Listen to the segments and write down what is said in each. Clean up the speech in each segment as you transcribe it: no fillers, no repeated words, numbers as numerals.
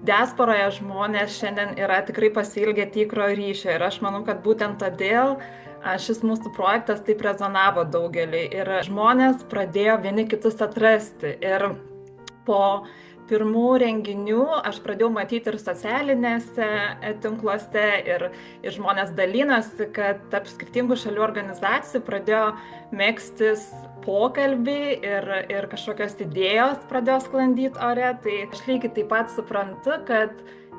diasporoje žmonės šiandien yra tikrai pasiilgę tikro ryšio ir aš manau, kad būtent todėl šis mūsų projektas taip rezonavo daugeliui ir žmonės pradėjo vieni kitus atrasti. Ir po pirmų renginių aš pradėjau matyti ir socialinėse tinkluose, ir žmonės dalinosi, kad tarp skirtingų šalių organizacijų pradėjo megztis pokalbiai ir kažkokios idėjos pradėjo sklandyti ore. Tai aš lygiai taip pat suprantu, kad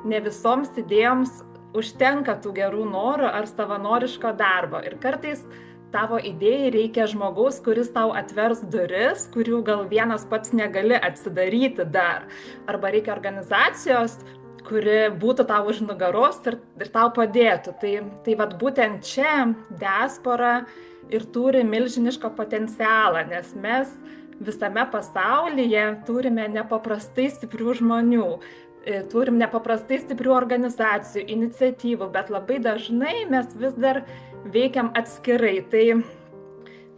ne visoms idėjoms užtenka tų gerų norų ar savanoriško darbo. Ir kartais tavo idėjai reikia žmogaus, kuris tau atvers duris, kurių gal vienas pats negali atsidaryti dar. Arba reikia organizacijos, kuri būtų tau už nugaros ir tau padėtų. Tai vat būtent čia diaspora ir turi milžinišką potencialą, nes mes visame pasaulyje turime nepaprastai stiprių žmonių. Turim nepaprastai stiprių organizacijų, iniciatyvų, bet labai dažnai mes vis dar veikiam atskirai.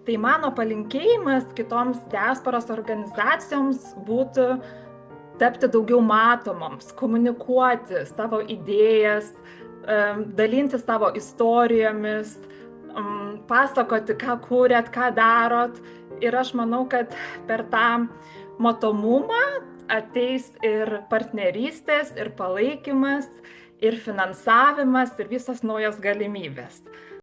Tai mano palinkėjimas kitoms diasporos organizacijoms būtų tapti daugiau matomoms, komunikuoti savo idėjas, dalinti savo istorijomis, pasakoti, ką kūrėt, ką darot. Ir aš manau, kad per tą matomumą ateis ir partnerystės, ir palaikymas, ir finansavimas, ir visos naujos galimybės.